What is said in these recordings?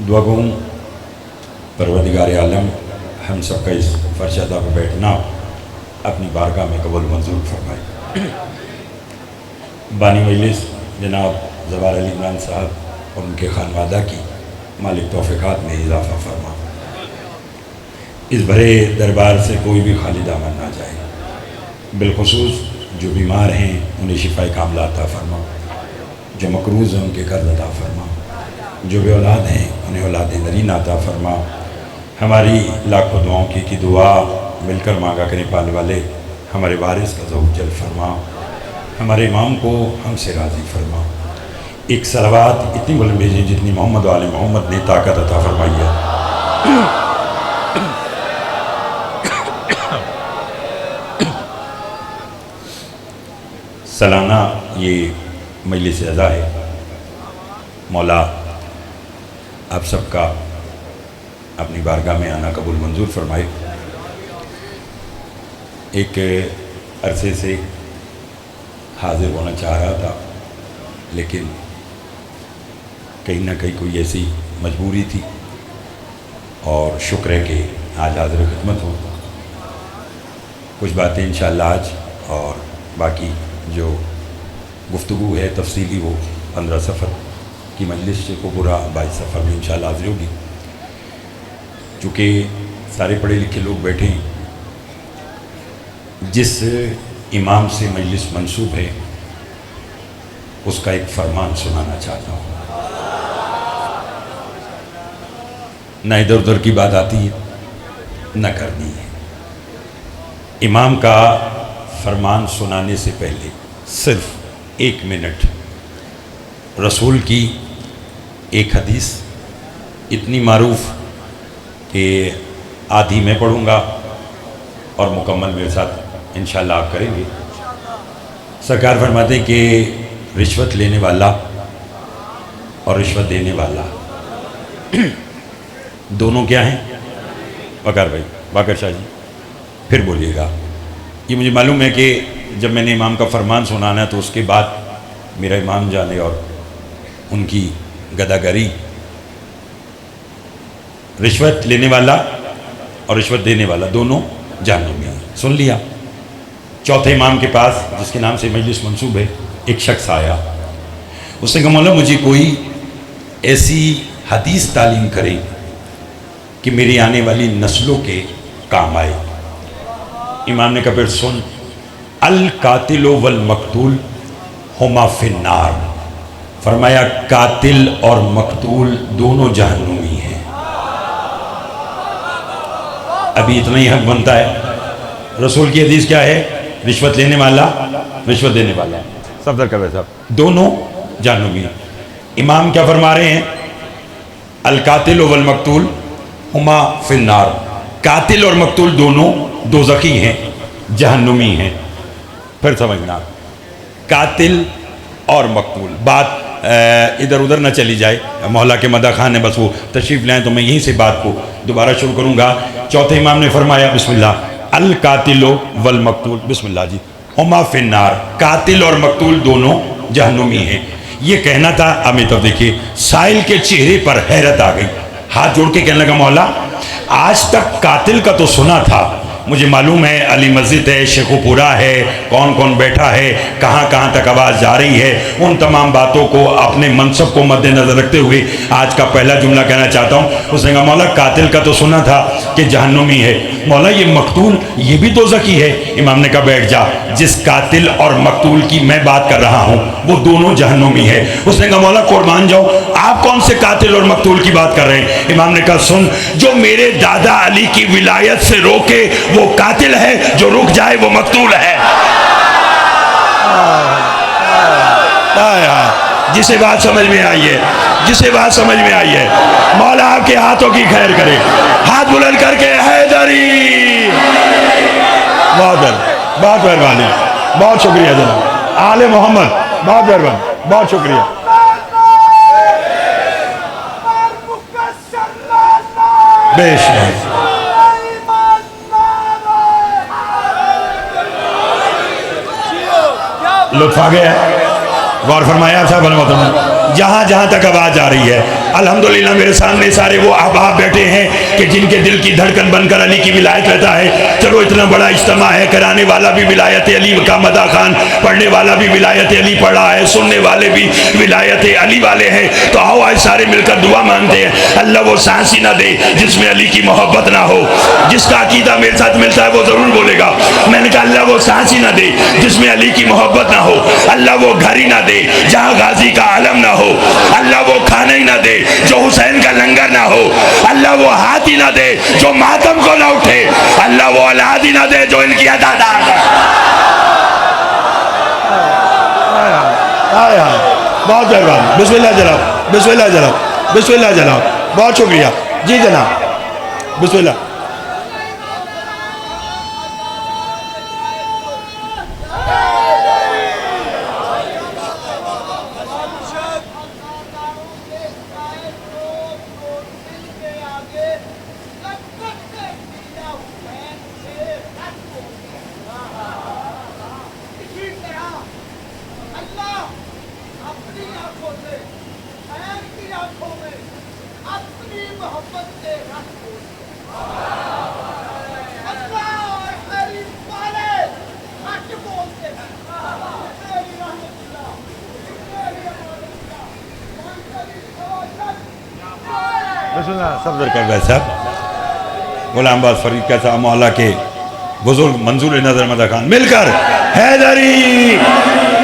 दुआ गो परवरदिगार आलम हम सबका इस फर्शदा पर बैठना अपनी बारगाह में कबूल मंजूर फरमाए। बानी मजलिस जनाब ज़वार अली इमरान साहब और उनके खानवादा की मालिक तौफ़ीक़ात में इजाफ़ा फरमा। इस भरे दरबार से कोई भी खाली दामन ना जाए। बिलखुसूस जो बीमार हैं उन्हें शिफाए कामिला अता फरमा, जो मकरूज़ हैं उनके कर्ज़ अता फरमा, जो बे औलाद हैं उन्हें औलाद नरीना अता फरमा। हमारी लाखों दुआओं की दुआ मिलकर मांगा करने पाने वाले हमारे वारिस का ज़ौक़ जल फरमा। हमारे इमाम को हमसे राज़ी फरमा। एक सलावत इतनी बुलंद भेजें जितनी मोहम्मद वाले मोहम्मद ने ताकत अता फरमाई है। सालाना ये मजलिस अज़ा है। मौला आप सबका अपनी बारगाह में आना कबूल मंजूर फरमाए। एक अरसे से हाजिर होना चाह रहा था, लेकिन कहीं ना कहीं कोई ऐसी मजबूरी थी और शुक्र है कि आज हाजिर खिदमत हो। कुछ बातें इंशाअल्लाह आज और बाकी जो गुफ्तगू है तफसीली वो 15 सफ़र की मजलिस को पूरा 22 सफ़र में इंशाअल्लाह हाजिर होगी। चूँकि सारे पढ़े लिखे लोग बैठे हैं, जिस इमाम से मजलिस मंसूब है उसका एक फरमान सुनाना चाहता हूँ। न इधर उधर की बात आती है न करनी है। इमाम का फरमान सुनाने से पहले सिर्फ 1 मिनट रसूल की एक हदीस इतनी मारूफ कि आधी मैं पढ़ूँगा और मुकम्मल मेरे साथ इंशाअल्लाह आप करेंगे। सरकार फरमाते हैं कि रिश्वत लेने वाला और रिश्वत देने वाला दोनों क्या हैं? बकर भाई, बाकर शाह जी फिर बोलिएगा। ये मुझे मालूम है कि जब मैंने इमाम का फरमान सुनाना है तो उसके बाद मेरा इमाम जाने और उनकी गदागरी। रिश्वत लेने वाला और रिश्वत देने वाला दोनों जहन्नमी हैं। सुन लिया। चौथे इमाम के पास जिसके नाम से मजलिस मंसूब है एक शख्स आया। उसने कहा मौला मुझे कोई ऐसी हदीस तालीम करे कि मेरी आने वाली नस्लों के काम आए। इमाम ने कहा फिर सुन, अल कातिल वल मकतूल हुमा फिन्नार। फरमाया कातिल और मकतूल दोनों जहन्नुमी हैं। अभी इतना ही हक बनता है। रसूल की हदीस क्या है? रिश्वत लेने वाला रिश्वत देने वाला सफदर कर रहे साहब दोनों जहन्नुमी। इमाम क्या फरमा रहे हैं? अल कातिल वल मकतूल हुमा फिन्नार। कातिल और मकतूल दोनों दोज़खी हैं, जहन्नुमी हैं। फिर समझना, कातिल और मकतूल। बात इधर उधर न चली जाए। मौला के मदा खान है, बस वो तशरीफ़ लाएँ तो मैं यहीं से बात को दोबारा शुरू करूँगा। चौथे इमाम ने फरमाया बिस्मिल्लाह, अल कातिलो वल मकतूल, बिस्मिल्लाह जी, हुमा फिन्नार। कातिल और मकतूल दोनों जहन्नुमी हैं। ये कहना था। अभी तब देखिए साहिल के चेहरे पर हैरत आ गई। हाथ जोड़ के कहने लगा मौला आज तक कातिल का तो सुना था, मुझे मालूम है अली मस्जिद है, शेखुपुरा है, कौन कौन बैठा है, कहाँ कहाँ तक आवाज़ जा रही है, उन तमाम बातों को अपने मनसब को मद्देनज़र रखते हुए आज का पहला जुमला कहना चाहता हूँ। उसने कहा मौला कातिल का तो सुना था कि जहन्नुमी है, मौला ये मकतूल ये भी दोज़खी है। इमाम ने कहा बैठ जा, जिस कातिल और मकतूल की मैं बात कर रहा हूँ वो दोनों जहन्नुमी है। उसने कहा मौला कुर्बान जाओ, आप कौन से कातिल और मकतूल की बात कर रहे हैं? इमाम ने कहा सुन, जो मेरे दादा अली की विलायत से रोके वो कातिल है, जो रुक जाए वो मकतूल है। जिसे बात समझ में आई है, जिसे बात समझ में आई है, मौला आपके हाथों की खैर करे। हाथ बुलंद करके हैदरी। बहुत मेहरबानी, बहुत शुक्रिया जनाब आले मोहम्मद, बहुत मेहरबानी, बहुत शुक्रिया। बेशक लुत्फ आ गया। गौर फरमाया साहब, जहाँ जहाँ तक आवाज़ आ रही है अल्हम्दुलिल्लाह मेरे सामने सारे वो अहबाब बैठे हैं कि जिनके दिल की धड़कन बनकर अली की विलायत रहता है। चलो इतना बड़ा इज्तिमा है, कराने वाला भी विलायत अली का मदा खान, पढ़ने वाला भी विलायत अली पढ़ रहा है, सुनने वाले भी विलायत अली वाले हैं। तो आओ आज सारे मिलकर दुआ मांगते हैं, अल्लाह वो सांस ही ना दे जिसमें अली की मोहब्बत ना हो। जिसका अकीदा मेरे साथ मिलता है वो जरूर बोलेगा। मैंने कहा अल्लाह वो सांस ही ना दे जिसमें अली की मोहब्बत ना हो। अल्लाह वो घर ही ना दे जहाँ गाजी का आलम ना हो। अल्लाह वो खाना ही ना दे जो हुसैन का लंगर ना हो। अल्लाह वो हाथ ही ना दे जो मातम को ना उठे। अल्लाह वो औलाद ही ना दे जो इनकी अदा ना। बहुत मेहरबानी, बिस्मिल्लाह जनाब, बिस्मिल्लाह जनाब, बिस्मिल्लाह जनाब, बहुत शुक्रिया जी जनाब, बिस्मिल्लाह। सफदर कर भाई साहब, गुलामबाज फरीद का साहब मोहल्ला के बुजुर्ग मंजूर नजर मदा खान मिलकर हैदरी,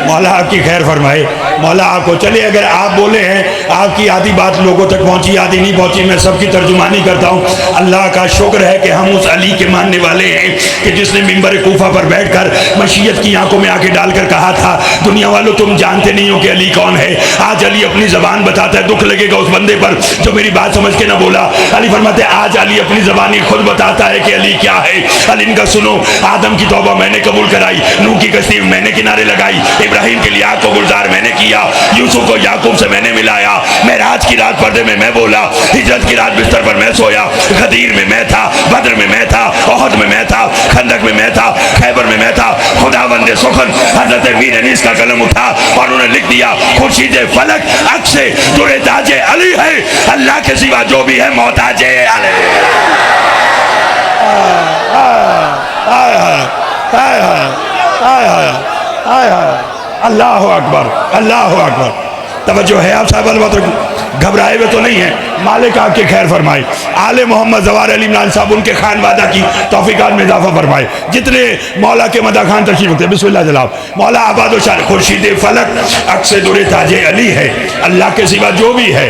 मौला आपकी खैर फरमाए। मौला आपको चलिए, अगर आप बोले हैं आपकी आधी बात लोगों तक पहुंची, आधी नहीं पहुंची, मैं सबकी तर्जुमानी करता हूं। अल्लाह का शुक्र है कि हम उस अली के मानने वाले हैं कि जिसने मिंबर कूफा पर बैठकर मशीयत की आंखों में आंखें डालकर कहा था, दुनिया वालों तुम जानते नहीं हो कि अली कौन है। आज अली अपनी जबान बताता है, दुख लगेगा उस बंदे पर जो मेरी बात समझ के ना बोला। अली फरमाते आज अली अपनी जबानी खुद बताता है कि अली क्या है। अली इनका सुनो, आदम की तौबा मैंने कबूल कराई, नूह की कश्ती मैंने किनारे लगाई, इब्राहिम के लिए आग को गुलजार मैंने किया, यूसुफ को याकूब से मैंने मिलाया, मेराज की रात पर्दे में मैं बोला, हिजरत की रात बिस्तर पर मैं सोया, गदीर में मैं था, बद्र में मैं था, ओहद में मैं था, खंदक में मैं था, खैबर में मैं था। खुदावंदे सुखन हजरत मीर अनीस का कलम उठा और उन्होंने लिख दिया, खुर्शीद फलक अक्से दुरे ताजे अली है, अल्लाह के सिवा जो भी है मोहताजे अली। अल्लाह अकबर, अल्लाह अकबर। तवज्जो है आप साहब, घबराए हुए तो नहीं है। मालिक आपके खैर फरमाए, आले मोहम्मद जवार अली इमरान साहब उनके खानवादा की तौफीकात में इजाफा फरमाए। जितने मौला के मदा खान तशरीफ रखते हैं, बिस्मिल्लाह जनाब। मौला आबाद शान खुर्शीद फलक अक्से दुरे ताजे अली है, अल्लाह के सिवा जो भी है।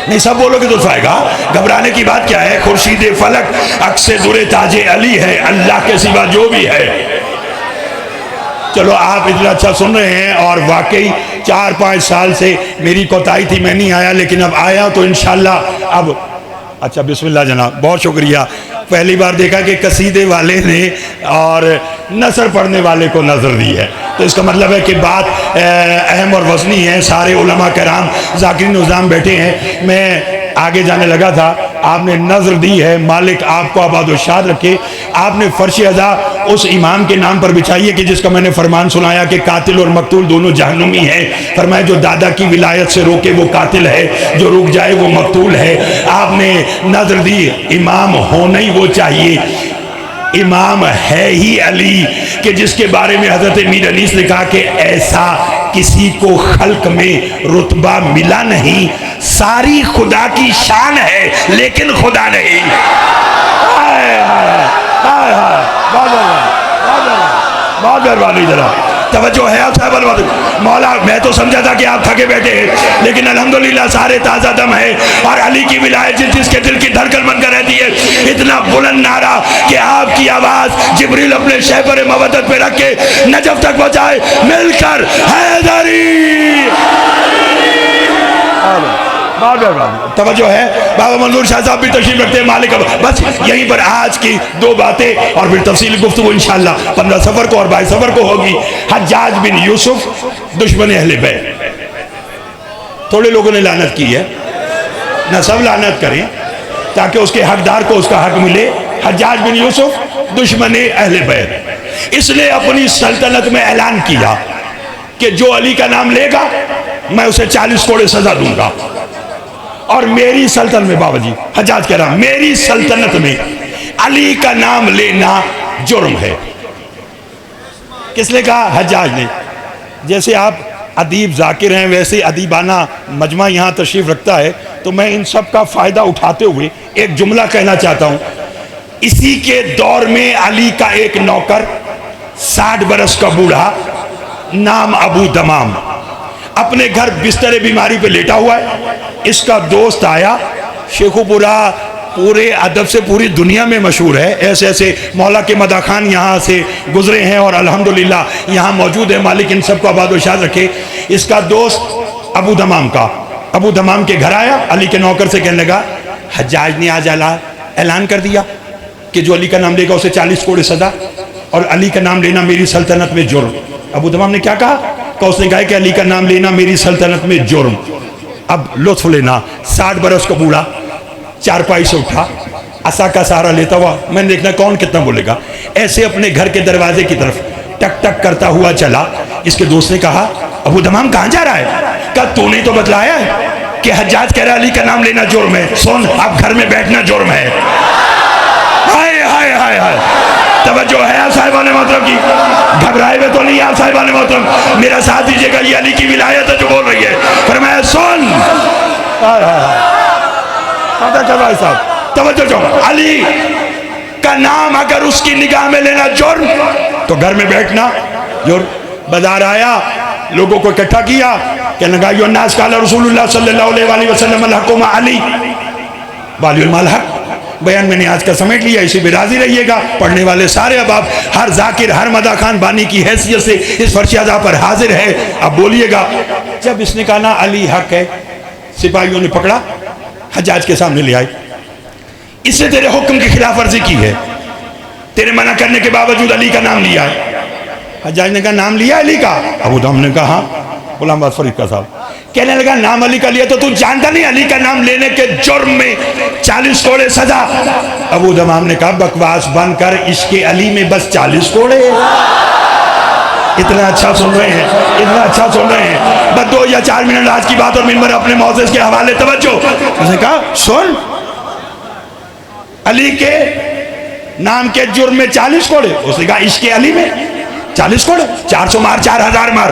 नहीं सब बोलोगे तो आएगा, घबराने की बात क्या है। खुर्शीद फलक अक्से दुरे ताजे अली है, अल्लाह के सिवा जो भी है। चलो आप इतना अच्छा सुन रहे हैं, और वाकई 4-5 साल से मेरी कोताही थी, मैं नहीं आया, लेकिन अब आया तो इंशाल्लाह अब। अच्छा बिस्मिल्लाह जनाब, बहुत शुक्रिया। पहली बार देखा कि कसीदे वाले ने और नसर पढ़ने वाले को नजर दी है, तो इसका मतलब है कि बात अहम और वज़नी है। सारे उलमा कराम ज़ाकिरीन निज़ाम बैठे हैं, मैं आगे जाने लगा था, आपने नजर दी है, मालिक आपको आबाद शाद रखे। आपने फर्श अदा उस इमाम के नाम पर बिछाई है कि जिसका मैंने फरमान सुनाया कि कातिल और मकतूल दोनों जहन्नुमी हैं। फरमाया जो दादा की विलायत से रोके वो कातिल है, जो रुक जाए वो मकतूल है। आपने नजर दी, इमाम होना ही वो चाहिए, इमाम है ही अली, कि जिसके बारे में हजरत मीर अनीस ने कहा कि ऐसा किसी को खल्क में रुतबा मिला नहीं, सारी खुदा की शान है लेकिन खुदा नहीं। बहुत मेहरबानी जनाब, तवज्जो है आप साहब। मौला मैं तो समझा था कि आप थके बैठे हैं, लेकिन अल्हम्दुलिल्लाह सारे ताज़ा दम है, और अली की विलायत जिसके दिल की धड़कन बनकर रहती है। इतना बुलंद नारा कि आपकी आवाज़ जिब्रील अपने शहबर मवद्दत पे रख के नजफ तक पहुँचाए, मिलकर हैदरी। तवज्जो है, बाबा मंजूर शाह साहब भी तशरीफ रखते हैं, मालिक। बस यहीं पर आज की 2 बातें और फिर तफसीली गुफ्तगू इंशाअल्लाह 15 सफर को और 22 सफर को होगी। हज्जाज बिन यूसुफ दुश्मन अहले बैत, थोड़े लोगों ने लानत की है ना, सब लानत करें ताकि उसके हकदार को उसका हक मिले। हज्जाज बिन यूसुफ दुश्मन अहले बैत, इसलिए अपनी सल्तनत में ऐलान किया कि जो अली का नाम लेगा मैं उसे 40 कोड़े सजा दूंगा। और मेरी सल्तनत में, बाबा जी हज्जाज कह रहा मेरी सल्तनत में अली का नाम लेना जुर्म है। किसने कहा? हज्जाज ने। जैसे आप अदीब जाकिर हैं वैसे अदीबाना मजमा यहाँ तशरीफ रखता है, तो मैं इन सब का फ़ायदा उठाते हुए एक जुमला कहना चाहता हूँ। इसी के दौर में अली का एक नौकर 60 बरस का बूढ़ा नाम अबू दमाम अपने घर बिस्तर बीमारी पे लेटा हुआ है। इसका दोस्त आया, शेखुपुरा पूरे अदब से पूरी दुनिया में मशहूर है, ऐसे ऐसे मौला के मदा खान यहाँ से गुजरे हैं और अल्हम्दुलिल्लाह यहाँ मौजूद है, मालिक इन सबको आबाद शाद रखे। इसका दोस्त अबू दमाम का अबू दमाम के घर आया, अली के नौकर से कहने लगा हज्जाज ने आज ऐलान कर दिया कि जो अली का नाम लेगा उसे 40 कोड़े सजा, और अली का नाम लेना मेरी सल्तनत में जुर्म। अबू दमाम ने क्या कहा? उसने कहा कि अली का नाम लेना मेरी सल्तनत में जुर्म। अब लुत्फ लेना, 60 बरस का बूढ़ा चारपाई से उठा, असा का सहारा लेता हुआ, मैंने देखना कौन कितना बोलेगा, ऐसे अपने घर के दरवाजे की तरफ टक टक करता हुआ चला। इसके दोस्त ने कहा अबू दमाम कहाँ जा रहा है? क्या तूने तो बतलाया है कि हज्जाज कह रहा अली का नाम लेना जुर्म है। सुन, अब घर में बैठना जुर्म है। हाय हाय हाय हाय, तवज्जो है आप साहिबान मोहतरम की, घबराए हुए तो नहीं आप साहिबान मोहतरम, मेरा साथ दीजिएगा, ये अली की विलायत है जो बोल रही है। फरमाया सुन, भाई साहब तवज्जो जो, अली का नाम अगर उसकी निगाह में लेना जुर्म तो घर में बैठना जुर्म। बाजार आया, लोगों को इकट्ठा किया, कहने लगा यो नास काला रसूलुल्लाह सल्लल्लाहु अलैहि वसल्लम अल हुकुम अली वालियुल माल हक। बयान मैंने आज का समेट लिया, इसी पे राजी रहिएगा। पढ़ने वाले सारे अब आप हर जाकिर हर मदा खान बानी की हैसियत से इस फर्शियादा पर हाजिर है, अब बोलिएगा। जब इसने कहा ना अली हक है, सिपाहियों ने पकड़ा, हज्जाज के सामने ले आए। इसने तेरे हुक्म की खिलाफ वर्जी की है, तेरे मना करने के बावजूद अली का नाम लिया है। हज्जाज ने कहा नाम लिया अली का? अबू दमाम ने कहा हाँ। गुलाम अब्बास फरीद का साहब कहने लगा नाम अली का लिया तो तू जानता नहीं अली का नाम लेने के जुर्म में 40 कोड़े सजा। अबू दमाम ने कहा बकवास बंद कर, इसके अली में बस 40 कोड़े। इतना अच्छा सुन रहे हैं, इतना अच्छा सुन रहे हैं, बस 2 या 4 मिनट आज की बात और मिंबर अपने मौज़िज़ के हवाले तवज्जो। उसने कहा सुन, अली के नाम के जुर्म में 40 कोड़े। उसने कहा इसके अली में 40 कोड़े, 400 मार 4000 मार।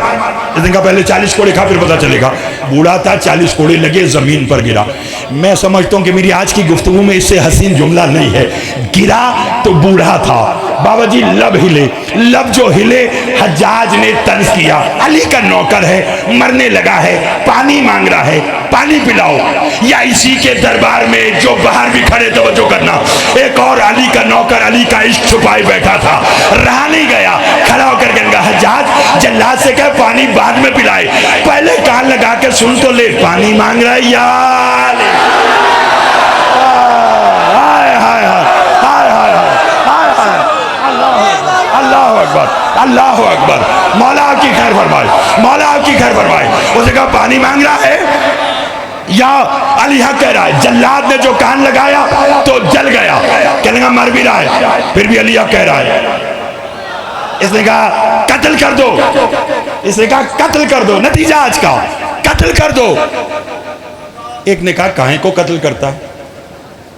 इसने कहा पहले 40 कोड़े खा फिर पता चलेगा। बूढ़ा था, 40 कोड़े लगे, जमीन पर गिरा। मैं समझता हूं कि मेरी आज की गुफ्तगू में इससे हसीन जुमला नहीं है। गिरा तो बूढ़ा था, बाबा जी लब हिले, लब जो हिले हज्जाज ने तंज किया, अली का नौकर है, मरने लगा है, पानी मांग रहा है, पानी पिलाओ। या इसी के दरबार में जो बाहर भी खड़े तवज्जो करना, एक और अली का नौकर अली का इश्क छुपाए बैठा था, रहा नहीं गया, खड़ा होकर कहना हज्जाज जल्लाद से कह पानी बाद में पिलाए, पहले कान लगा के सुन तो ले, पानी मांग रहा है यार। अल्लाह अकबर, मौला आपकी खैर फरमाए, मौला आपकी खैर फरमाए। उसे कहा पानी मांग रहा है या अली हक कह रहा है। जल्लाद ने जो कान लगाया तो जल गया, कहने का मर भी रहा है, फिर भी अली हक कह रहा है। इसने कहा कत्ल कर दो, इसने कहा कत्ल कर दो, नतीजा आज का कत्ल कर दो। एक ने कहा काहे को कत्ल करता है,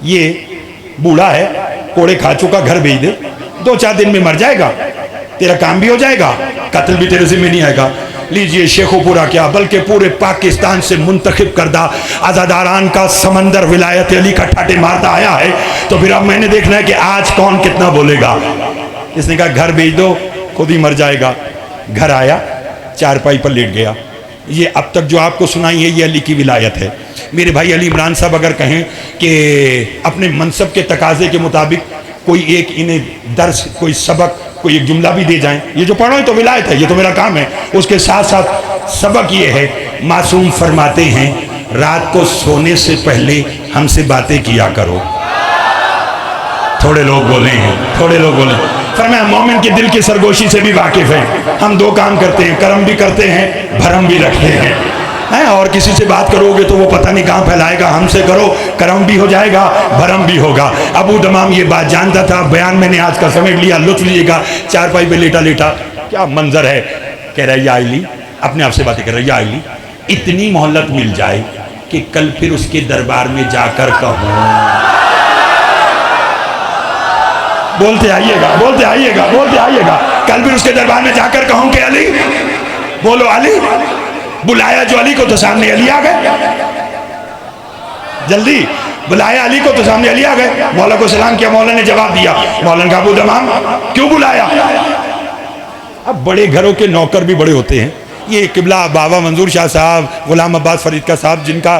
ये बूढ़ा है, कोड़े खा चुका, घर भेज दे, 2-4 दिन में मर जाएगा, तेरा काम भी हो जाएगा, कत्ल भी तेरे जिम्मे नहीं आएगा। लीजिए शेखुपुरा क्या बल्कि पूरे पाकिस्तान से मुंतखब करदा आज़ादारान का समंदर विलायत अली का ठाटे मारता आया है। तो फिर अब मैंने देखना है कि आज कौन कितना बोलेगा। इसने कहा घर भेज दो, खुद ही मर जाएगा। घर आया, चारपाई पर लेट गया। ये अब तक जो आपको सुनाई है ये अली की विलायत है। मेरे भाई अली इमरान साहब अगर कहें कि अपने मनसब के तकाजे के मुताबिक कोई एक इन्हें दर्स, कोई सबक, कोई एक जुमला भी दे जाएं, ये जो पढ़ो तो विलायत है, ये तो मेरा काम है। उसके साथ साथ सबक ये है, मासूम फरमाते हैं रात को सोने से पहले हमसे बातें किया करो। थोड़े लोग बोले हैं, थोड़े लोग बोले, फरमाया मोमिन के दिल की सरगोशी से भी वाकिफ हैं। हम 2 काम करते हैं, करम भी करते हैं, भरम भी रखते हैं। और किसी से बात करोगे तो वो पता नहीं कहाँ फैलाएगा, हमसे करो, करम भी हो जाएगा, भरम भी होगा। अबू दमाम ये बात जानता था, बयान मैंने आज का समेट लिया, लुत्फ लीजिएगा। चारपाई पे लेटा लेटा क्या मंजर है, कह रहा है या अली, अपने आप से बातें कर रहा है, या अली इतनी मोहलत मिल जाए कि कल फिर उसके दरबार में जाकर कहूं। बोलते आइएगा, बोलते आइएगा, बोलते आइएगा। कल फिर उसके दरबार में जाकर कहूं कि अली, बोलो अली। बुलाया जो अली को तो सामने अली आ गए। जल्दी बुलाया अली को तो सामने अली आ गए। मौला को सलाम किया, मौला ने जवाब दिया। मौला ने कहा अबू दमाम क्यों बुलाया? अब बड़े घरों के नौकर भी बड़े होते हैं। ये किबला बाबा मंजूर शाह साहब, गुलाम अब्बास फरीद का साहब, जिनका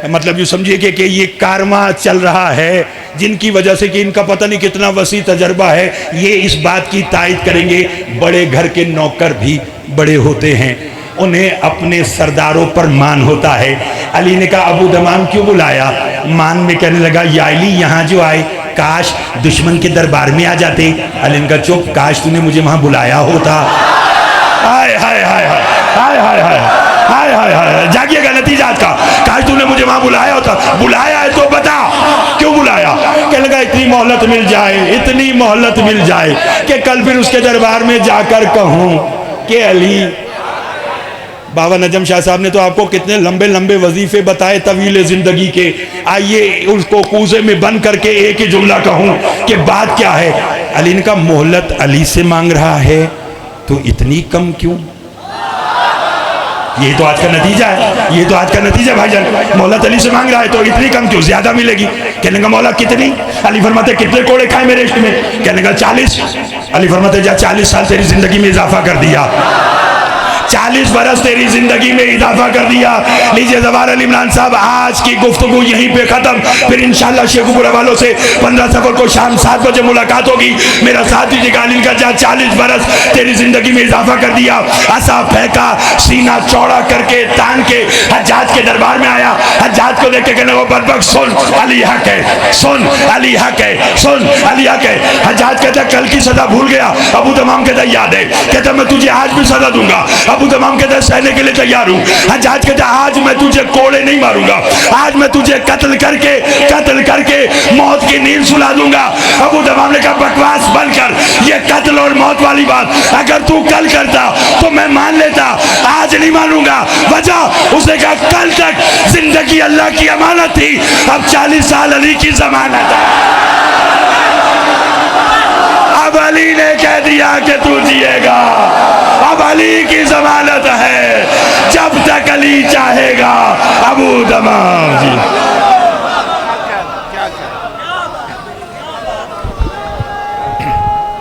मतलब यूँ समझिए कि ये कारवां चल रहा है, जिनकी वजह से कि इनका पता नहीं कितना वसी तजर्बा है, ये इस बात की तायद करेंगे। बड़े घर के नौकर भी बड़े होते हैं, उन्हें अपने सरदारों पर मान होता है। अली ने कहा अबू दमाम क्यों बुलाया? मान में कहने लगा या अली यहाँ जो आए काश दुश्मन के दरबार में आ जाते। अली ने कहा चुप, काश तूने मुझे वहाँ बुलाया होता। हाय हाय हाय हाय हाय हाय हाय हाय हाय हाय, जागिएगा नतीजा आज का। काश तूने मुझे वहाँ बुलाया होता। बुलाया है तो बता क्यों बुलाया? कहने लगा इतनी मोहलत मिल जाए, इतनी मोहलत मिल जाए कि कल फिर उसके दरबार में जाकर कहूँ कि अली। बाबा नजम शाह साहब ने तो आपको कितने लंबे लंबे वजीफे बताए तवील जिंदगी के। आइए उसको कूजे में बंद करके एक ही जुमला कहूँ कि बात क्या है। अली ने कहा मोहलत अली से मांग रहा है तो इतनी कम क्यों? ये तो आज का नतीजा है, ये तो आज का नतीजा भाईजान। मोहलत अली से मांग रहा है तो इतनी कम क्यों, ज्यादा मिलेगी। कहने का मौला कितनी? अली फरमाते कितने कोड़े खाए मेरे इश्क में? कहने का 40। अली फरमाते जा 40 साल तेरी जिंदगी में इजाफा कर दिया, 40 बरस तेरी जिंदगी में इजाफा कर दिया। लीजिए जवाहर अली इमरान साहब, आज की गुफ्तगू यहीं पे खत्म। फिर इंशाल्लाह शेखुपुरा वालों से 15 सफर को शाम 7 बजे मुलाकात होगी। मेरा साथ दीजिएगा। अली का जा 40 बरस तेरी जिंदगी में इजाफा कर दिया। असा फेंका, सीना चौड़ा करके तान के हज्जाज के दरबार में आया। हज्जाज को देख के कहने वो बदबख्त सुन अली हक है, सुन अली हक है, सुन अली हक है। हज्जाज कहता कल की सजा भूल गया। अबू तमाम कहता याद है। कहता मैं तुझे आज भी सजा दूंगा। अबू तमाम कहता है सहने के लिए तैयार हूँ। हज्जाज कहता है आज मैं तुझे कोड़े नहीं मारूंगा, आज मैं तुझे कत्ल करके मौत की नींद सुला दूंगा। अबू तमाम ने कहा बकवास बंद कर, ये कत्ल और मौत वाली बात अगर तू कल करता तो मैं मान लेता, आज नहीं मानूंगा। वजह उसने कहा कल तक जिंदगी अल्लाह की अमानत थी, अब 40 साल अली की जमानत है। अब अली ने कह दिया कि तू जिएगा, अब अली की जमानत है, जब तक अली चाहेगा। अबू दमाम जी।